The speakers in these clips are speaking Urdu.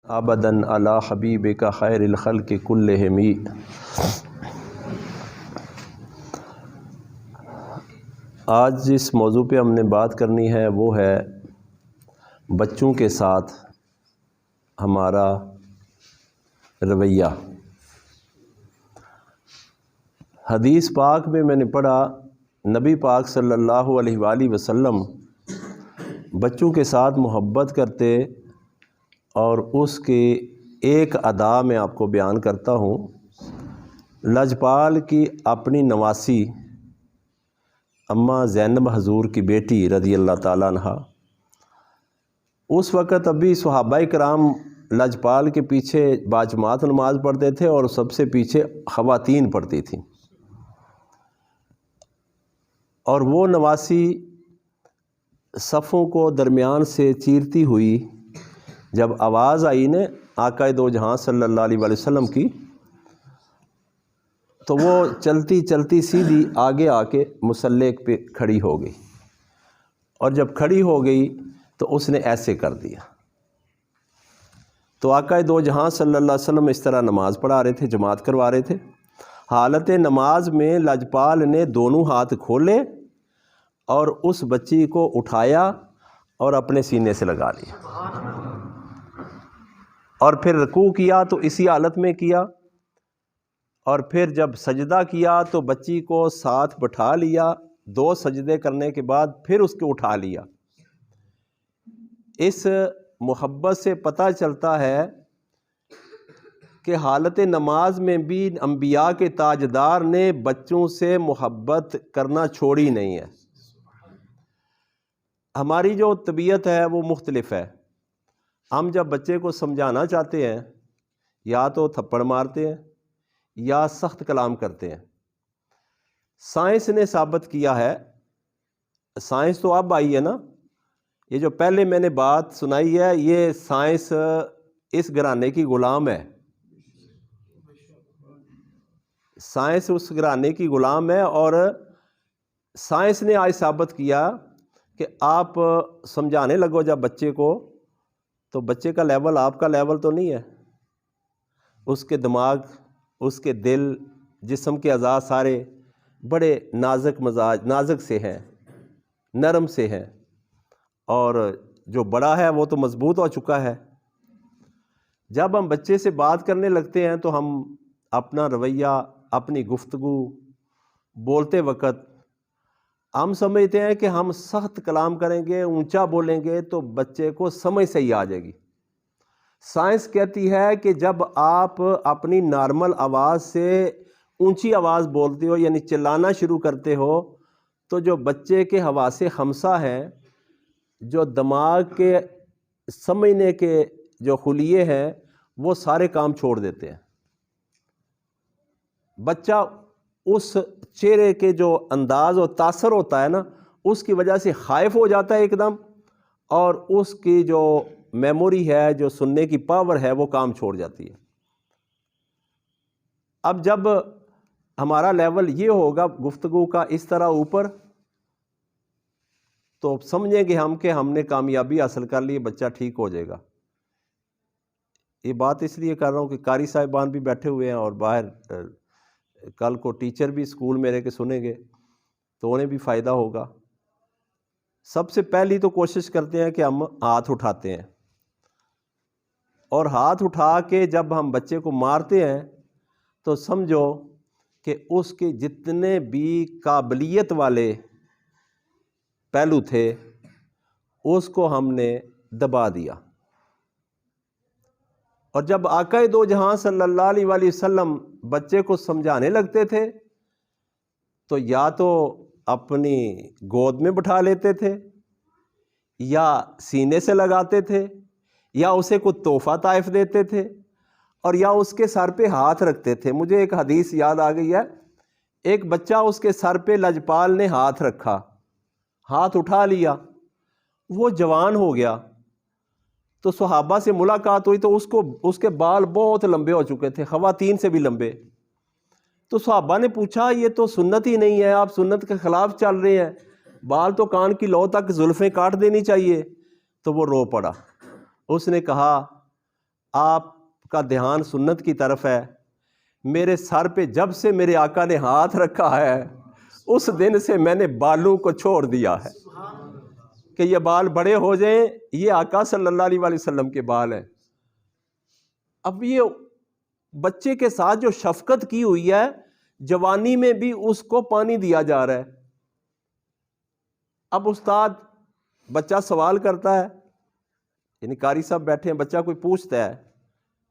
ابداً علی حبیبک خیر الخلق کلہم۔ آج جس موضوع پہ ہم نے بات کرنی ہے وہ ہے بچوں کے ساتھ ہمارا رویہ۔ حدیث پاک میں نے پڑھا، نبی پاک صلی اللہ علیہ وآلہ وسلم بچوں کے ساتھ محبت کرتے، اور اس کی ایک ادا میں آپ کو بیان کرتا ہوں۔ لجپال کی اپنی نواسی اماں زینب حضور کی بیٹی رضی اللہ تعالیٰ عنہ، اس وقت ابھی صحابہ کرام لجپال کے پیچھے باجماعت نماز پڑھتے تھے اور سب سے پیچھے خواتین پڑھتی تھیں، اور وہ نواسی صفوں کو درمیان سے چیرتی ہوئی جب آواز آئی نے آقا دو جہاں صلی اللہ علیہ وآلہ وسلم کی، تو وہ چلتی چلتی سیدھی آگے آ کے مصلی پہ کھڑی ہو گئی، اور جب کھڑی ہو گئی تو اس نے ایسے کر دیا۔ تو آقا دو جہاں صلی اللہ علیہ وسلم اس طرح نماز پڑھا رہے تھے، جماعت کروا رہے تھے۔ حالت نماز میں لجپال نے دونوں ہاتھ کھولے اور اس بچی کو اٹھایا اور اپنے سینے سے لگا لیا، اور پھر رکوع کیا تو اسی حالت میں کیا، اور پھر جب سجدہ کیا تو بچی کو ساتھ بٹھا لیا، 2 سجدے کرنے کے بعد پھر اس کو اٹھا لیا۔ اس محبت سے پتہ چلتا ہے کہ حالت نماز میں بھی انبیاء کے تاجدار نے بچوں سے محبت کرنا چھوڑی نہیں ہے۔ ہماری جو طبیعت ہے وہ مختلف ہے۔ ہم جب بچے کو سمجھانا چاہتے ہیں یا تو تھپڑ مارتے ہیں یا سخت کلام کرتے ہیں۔ سائنس نے ثابت کیا ہے، سائنس تو اب آئی ہے نا، یہ جو پہلے میں نے بات سنائی ہے یہ سائنس اس گھرانے کی غلام ہے، سائنس اس گھرانے کی غلام ہے، اور سائنس نے آج ثابت کیا کہ آپ سمجھانے لگو جب بچے کو، تو بچے کا لیول آپ کا لیول تو نہیں ہے، اس کے دماغ، اس کے دل، جسم کے اعضاء سارے بڑے نازک مزاج، نازک سے ہیں، نرم سے ہیں، اور جو بڑا ہے وہ تو مضبوط ہو چکا ہے۔ جب ہم بچے سے بات کرنے لگتے ہیں تو ہم اپنا رویہ، اپنی گفتگو بولتے وقت ہم سمجھتے ہیں کہ ہم سخت کلام کریں گے، اونچا بولیں گے تو بچے کو سمجھ صحیح آ جائے گی۔ سائنس کہتی ہے کہ جب آپ اپنی نارمل آواز سے اونچی آواز بولتے ہو، یعنی چلانا شروع کرتے ہو، تو جو بچے کے حواس خمسہ ہیں، جو دماغ کے سمجھنے کے جو خلیے ہیں، وہ سارے کام چھوڑ دیتے ہیں۔ بچہ اس چہرے کے جو انداز و تاثر ہوتا ہے نا، اس کی وجہ سے خائف ہو جاتا ہے ایک دم، اور اس کی جو میموری ہے، جو سننے کی پاور ہے، وہ کام چھوڑ جاتی ہے۔ اب جب ہمارا لیول یہ ہوگا گفتگو کا اس طرح اوپر، تو سمجھیں گے ہم کہ ہم نے کامیابی حاصل کر لی، بچہ ٹھیک ہو جائے گا۔ یہ بات اس لیے کر رہا ہوں کہ قاری صاحبان بھی بیٹھے ہوئے ہیں، اور باہر کل کو ٹیچر بھی اسکول میرے کے سنیں گے تو انہیں بھی فائدہ ہوگا۔ سب سے پہلی تو کوشش کرتے ہیں کہ ہم ہاتھ اٹھاتے ہیں، اور ہاتھ اٹھا کے جب ہم بچے کو مارتے ہیں تو سمجھو کہ اس کے جتنے بھی قابلیت والے پہلو تھے اس کو ہم نے دبا دیا۔ اور جب آقا دو جہاں صلی اللہ علیہ وآلہ وسلم بچے کو سمجھانے لگتے تھے تو یا تو اپنی گود میں بٹھا لیتے تھے، یا سینے سے لگاتے تھے، یا اسے کوئی تحفہ طائف دیتے تھے، اور یا اس کے سر پہ ہاتھ رکھتے تھے۔ مجھے ایک حدیث یاد آ گئی ہے، ایک بچہ اس کے سر پہ لجپال نے ہاتھ رکھا، ہاتھ اٹھا لیا، وہ جوان ہو گیا، تو صحابہ سے ملاقات ہوئی تو اس کے بال بہت لمبے ہو چکے تھے، خواتین سے بھی لمبے۔ تو صحابہ نے پوچھا یہ تو سنت ہی نہیں ہے، آپ سنت کے خلاف چل رہے ہیں، بال تو کان کی لو تک زلفیں کاٹ دینی چاہیے۔ تو وہ رو پڑا، اس نے کہا آپ کا دھیان سنت کی طرف ہے، میرے سر پہ جب سے میرے آقا نے ہاتھ رکھا ہے اس دن سے میں نے بالوں کو چھوڑ دیا ہے کہ یہ بال بڑے ہو جائیں، یہ آقا صلی اللہ علیہ وآلہ وسلم کے بال ہیں۔ اب یہ بچے کے ساتھ جو شفقت کی ہوئی ہے، جوانی میں بھی اس کو پانی دیا جا رہا ہے۔ اب استاد بچہ سوال کرتا ہے، یعنی قاری صاحب بیٹھے ہیں، بچہ کوئی پوچھتا ہے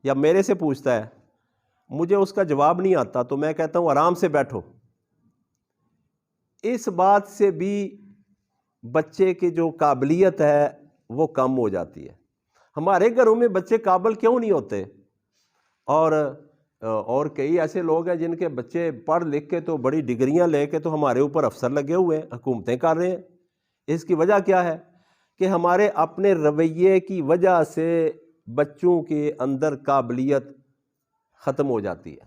یا میرے سے پوچھتا ہے، مجھے اس کا جواب نہیں آتا تو میں کہتا ہوں آرام سے بیٹھو۔ اس بات سے بھی بچے کی جو قابلیت ہے وہ کم ہو جاتی ہے۔ ہمارے گھروں میں بچے قابل کیوں نہیں ہوتے؟ اور کئی ایسے لوگ ہیں جن کے بچے پڑھ لکھ کے تو بڑی ڈگریاں لے کے تو ہمارے اوپر افسر لگے ہوئے ہیں، حکومتیں کر رہے ہیں۔ اس کی وجہ کیا ہے؟ کہ ہمارے اپنے رویے کی وجہ سے بچوں کے اندر قابلیت ختم ہو جاتی ہے،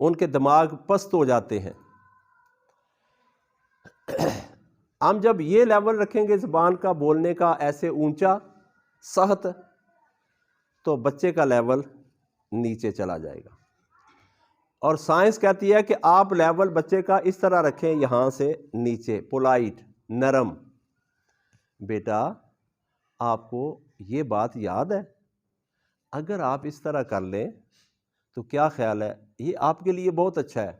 ان کے دماغ پست ہو جاتے ہیں۔ ہم جب یہ لیول رکھیں گے زبان کا بولنے کا ایسے اونچا سخت، تو بچے کا لیول نیچے چلا جائے گا۔ اور سائنس کہتی ہے کہ آپ لیول بچے کا اس طرح رکھیں، یہاں سے نیچے، پولائٹ، نرم۔ بیٹا آپ کو یہ بات یاد ہے؟ اگر آپ اس طرح کر لیں تو کیا خیال ہے، یہ آپ کے لیے بہت اچھا ہے۔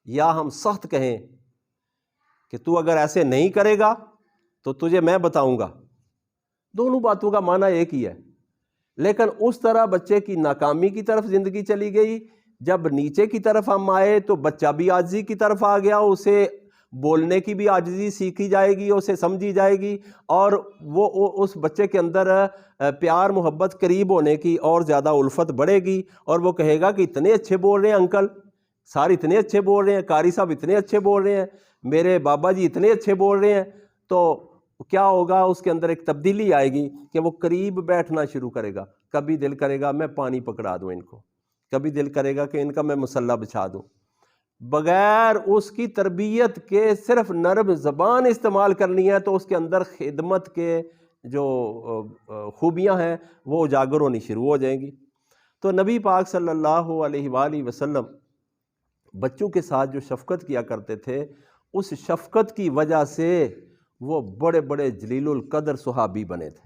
یا ہم سخت کہیں کہ تو اگر ایسے نہیں کرے گا تو تجھے میں بتاؤں گا، دونوں باتوں کا معنی ایک ہی ہے۔ لیکن اس طرح بچے کی ناکامی کی طرف زندگی چلی گئی۔ جب نیچے کی طرف ہم آئے تو بچہ بھی عاجزی کی طرف آ گیا، اسے بولنے کی بھی عاجزی سیکھی جائے گی، اسے سمجھی جائے گی، اور وہ اس بچے کے اندر پیار محبت قریب ہونے کی اور زیادہ الفت بڑھے گی، اور وہ کہے گا کہ اتنے اچھے بول رہے ہیں انکل، سر اتنے اچھے بول رہے ہیں، قاری صاحب اتنے اچھے بول رہے ہیں، میرے بابا جی اتنے اچھے بول رہے ہیں۔ تو کیا ہوگا؟ اس کے اندر ایک تبدیلی آئے گی کہ وہ قریب بیٹھنا شروع کرے گا۔ کبھی دل کرے گا میں پانی پکڑا دوں ان کو، کبھی دل کرے گا کہ ان کا میں مسلح بچھا دوں۔ بغیر اس کی تربیت کے صرف نرم زبان استعمال کرنی ہے تو اس کے اندر خدمت کے جو خوبیاں ہیں وہ اجاگر ہونی شروع ہو جائیں گی۔ تو نبی پاک صلی اللہ علیہ وآلہ وسلم بچوں کے ساتھ جو شفقت کیا کرتے تھے، اس شفقت کی وجہ سے وہ بڑے بڑے جلیل القدر صحابی بنے تھے،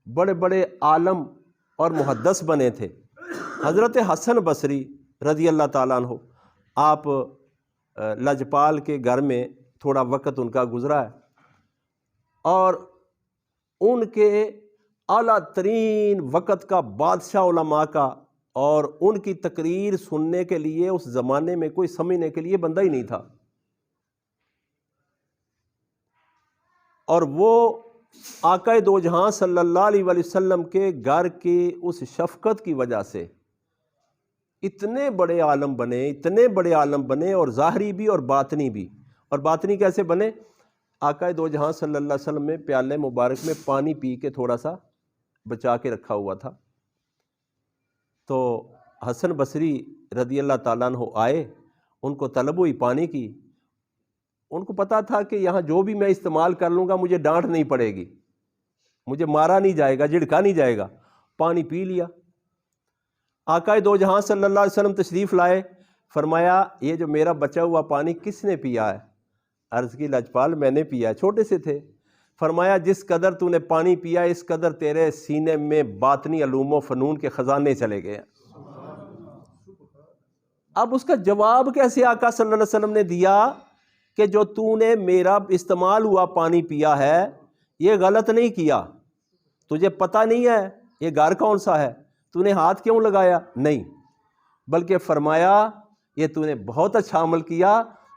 بڑے بڑے عالم اور محدث بنے تھے۔ حضرت حسن بصری رضی اللہ تعالیٰ عنہ، آپ لجپال کے گھر میں تھوڑا وقت ان کا گزرا ہے، اور ان کے اعلیٰ ترین وقت کا بادشاہ علماء کا، اور ان کی تقریر سننے کے لیے اس زمانے میں کوئی سمجھنے کے لیے بندہ ہی نہیں تھا، اور وہ آقا دو جہاں صلی اللہ علیہ وآلہ وسلم کے گھر کی اس شفقت کی وجہ سے اتنے بڑے عالم بنے، اتنے بڑے عالم بنے، اور ظاہری بھی اور باطنی بھی۔ اور باطنی کیسے بنے؟ آقا دو جہاں صلی اللہ علیہ وسلم میں پیالے مبارک میں پانی پی کے تھوڑا سا بچا کے رکھا ہوا تھا، تو حسن بصری رضی اللہ تعالیٰ عنہ آئے، ان کو طلب ہوئی پانی کی۔ ان کو پتا تھا کہ یہاں جو بھی میں استعمال کر لوں گا مجھے ڈانٹ نہیں پڑے گی، مجھے مارا نہیں جائے گا، جھڑکا نہیں جائے گا۔ پانی پی لیا۔ آقا دو جہاں صلی اللہ علیہ وسلم تشریف لائے، فرمایا یہ جو میرا بچا ہوا پانی کس نے پیا ہے؟ عرض کی لجپال میں نے پیا ہے، چھوٹے سے تھے۔ فرمایا جس قدر تو نے پانی پیا اس قدر تیرے سینے میں باطنی علوم و فنون کے خزانے چلے گئے۔ اب اس کا جواب کیسے آقا صلی اللہ علیہ وسلم نے دیا کہ جو تو نے میرا استعمال ہوا پانی پیا ہے یہ غلط نہیں کیا، تجھے پتہ نہیں ہے یہ گھر کون سا ہے، تو نے ہاتھ کیوں لگایا؟ نہیں، بلکہ فرمایا یہ تو نے بہت اچھا عمل کیا،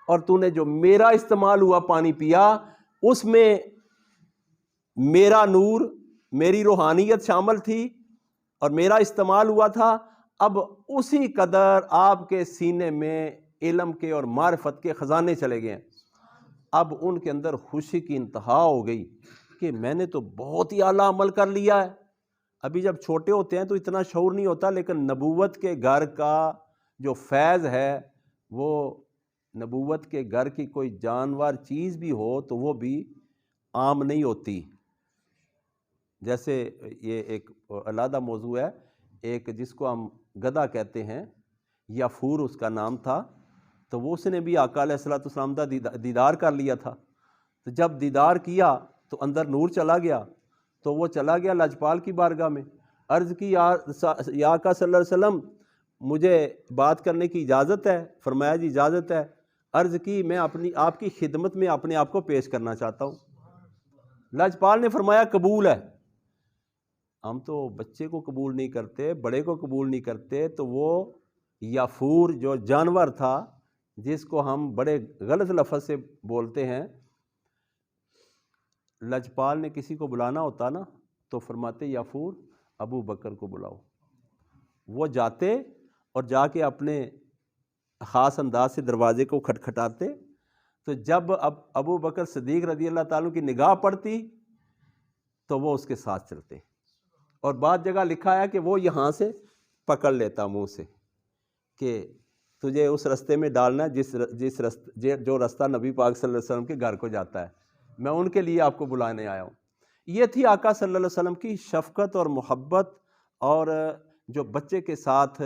اور تو نے جو میرا استعمال ہوا پانی پیا اس میں میرا نور، میری روحانیت شامل تھی اور میرا استعمال ہوا تھا۔ اب اسی قدر آپ کے سینے میں علم کے اور معرفت کے خزانے چلے گئے ہیں۔ اب ان کے اندر خوشی کی انتہا ہو گئی کہ میں نے تو بہت ہی اعلیٰ عمل کر لیا ہے۔ ابھی جب چھوٹے ہوتے ہیں تو اتنا شعور نہیں ہوتا، لیکن نبوت کے گھر کا جو فیض ہے وہ نبوت کے گھر کی کوئی جانور چیز بھی ہو تو وہ بھی عام نہیں ہوتی۔ جیسے یہ ایک علیحدہ موضوع ہے، ایک جس کو ہم گدھا کہتے ہیں، یافور اس کا نام تھا، تو وہ اس نے بھی آقا علیہ الصلوۃ والسلام کا دیدار کر لیا تھا۔ تو جب دیدار کیا تو اندر نور چلا گیا، تو وہ چلا گیا لاجپال کی بارگاہ میں، عرض کی یا آقا صلی اللہ علیہ وسلم مجھے بات کرنے کی اجازت ہے؟ فرمایا جی اجازت ہے۔ عرض کی میں آپ کی خدمت میں اپنے آپ کو پیش کرنا چاہتا ہوں۔ لاجپال نے فرمایا قبول ہے۔ ہم تو بچے کو قبول نہیں کرتے، بڑے کو قبول نہیں کرتے، تو وہ یافور جو جانور تھا جس کو ہم بڑے غلط لفظ سے بولتے ہیں، لاجپال نے کسی کو بلانا ہوتا نا تو فرماتے یافور ابو بکر کو بلاؤ۔ وہ جاتے اور جا کے اپنے خاص انداز سے دروازے کو کھٹکھٹاتے، تو جب ابو بکر صدیق رضی اللہ تعالیٰ کی نگاہ پڑتی تو وہ اس کے ساتھ چلتے، اور بعض جگہ لکھا ہے کہ وہ یہاں سے پکڑ لیتا منہ سے کہ تجھے اس رستے میں ڈالنا ہے جو رستہ نبی پاک صلی اللہ علیہ وسلم کے گھر کو جاتا ہے، میں ان کے لیے آپ کو بلانے آیا ہوں۔ یہ تھی آقا صلی اللہ علیہ وسلم کی شفقت اور محبت، اور جو بچے کے ساتھ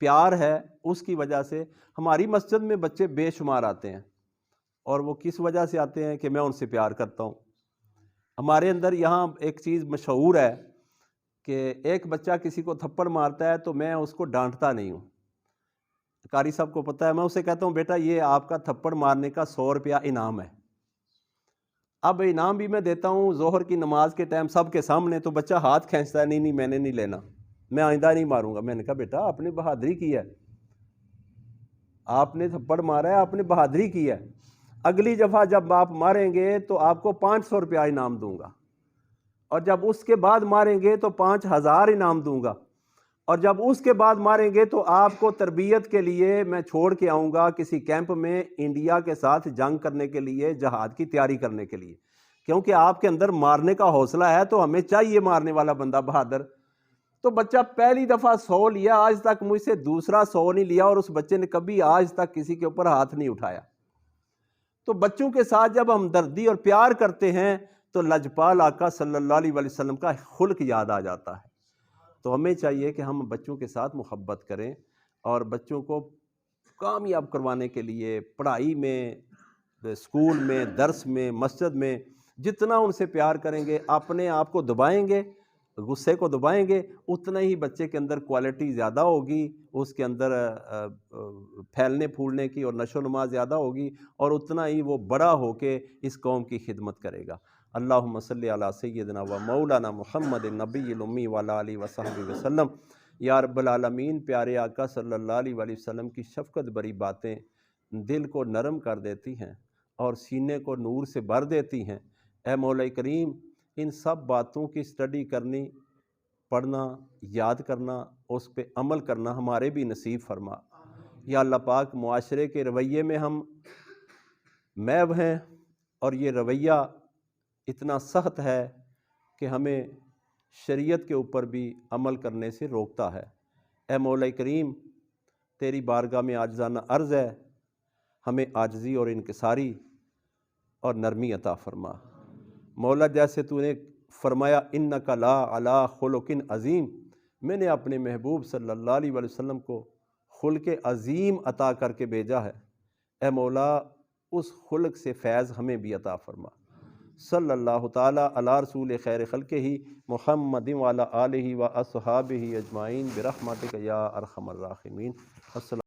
پیار ہے اس کی وجہ سے ہماری مسجد میں بچے بے شمار آتے ہیں، اور وہ کس وجہ سے آتے ہیں کہ میں ان سے پیار کرتا ہوں۔ ہمارے اندر یہاں ایک چیز مشہور ہے کہ ایک بچہ کسی کو تھپڑ مارتا ہے تو میں اس کو ڈانٹتا نہیں ہوں، قاری صاحب کو پتہ ہے، میں اسے کہتا ہوں بیٹا یہ آپ کا تھپڑ مارنے کا 100 روپیہ انعام ہے۔ اب انعام بھی میں دیتا ہوں ظہر کی نماز کے ٹائم سب کے سامنے، تو بچہ ہاتھ کھینچتا ہے، نہیں میں نے نہیں لینا، میں آئندہ نہیں ماروں گا۔ میں نے کہا بیٹا آپ نے بہادری کی ہے، آپ نے تھپڑ مارا ہے، آپ نے بہادری کی ہے، اگلی دفعہ جب آپ ماریں گے تو آپ کو 500 روپیہ انعام دوں گا، اور جب اس کے بعد ماریں گے تو 5000 انعام دوں گا، اور جب اس کے بعد ماریں گے تو آپ کو تربیت کے لیے میں چھوڑ کے آؤں گا کسی کیمپ میں انڈیا کے ساتھ جنگ کرنے کے لیے، جہاد کی تیاری کرنے کے لیے، کیونکہ آپ کے اندر مارنے کا حوصلہ ہے، تو ہمیں چاہیے مارنے والا بندہ بہادر۔ تو بچہ پہلی دفعہ 100 لیا، آج تک مجھ سے دوسرا 100 نہیں لیا، اور اس بچے نے کبھی آج تک کسی کے اوپر ہاتھ نہیں اٹھایا۔ تو بچوں کے ساتھ جب ہمدردی اور پیار کرتے ہیں تو لاجپال آقا صلی اللہ علیہ وسلم کا خلق یاد آ جاتا ہے۔ تو ہمیں چاہیے کہ ہم بچوں کے ساتھ محبت کریں، اور بچوں کو کامیاب کروانے کے لیے پڑھائی میں، اسکول میں، درس میں، مسجد میں جتنا ان سے پیار کریں گے، اپنے آپ کو دبائیں گے، غصے کو دبائیں گے، اتنا ہی بچے کے اندر کوالٹی زیادہ ہوگی، اس کے اندر پھیلنے پھولنے کی اور نشو و نما زیادہ ہوگی، اور اتنا ہی وہ بڑا ہو کے اس قوم کی خدمت کرے گا۔ اللہم صلی علی سیدنا و مولانا محمد النبی الامی وعلی آلہ وصحبہ وسلم۔ یا رب العالمین، پیارے آقا صلی اللہ علیہ وسلم کی شفقت بری باتیں دل کو نرم کر دیتی ہیں اور سینے کو نور سے بھر دیتی ہیں۔ اے مولا کریم، ان سب باتوں کی اسٹڈی کرنی، پڑھنا، یاد کرنا، اس پہ عمل کرنا ہمارے بھی نصیب فرما۔ یا اللہ پاک، معاشرے کے رویے میں ہم محو ہیں، اور یہ رویہ اتنا سخت ہے کہ ہمیں شریعت کے اوپر بھی عمل کرنے سے روکتا ہے۔ اے مولا کریم، تیری بارگاہ میں عاجزانہ عرض ہے، ہمیں عاجزی اور انکساری اور نرمی عطا فرما۔ مولا، جیسے تو نے فرمایا انک لا علی خلق عظیم، میں نے اپنے محبوب صلی اللہ علیہ وسلم کو خلق عظیم عطا کر کے بھیجا ہے، اے مولا اس خلق سے فیض ہمیں بھی عطا فرما۔ صلی اللہ تعالیٰ علی رسول خیر خلقہ محمد وعلی آلہ و اصحابہ اجمعین برحمتک یا ارحم الراحمین۔ السلام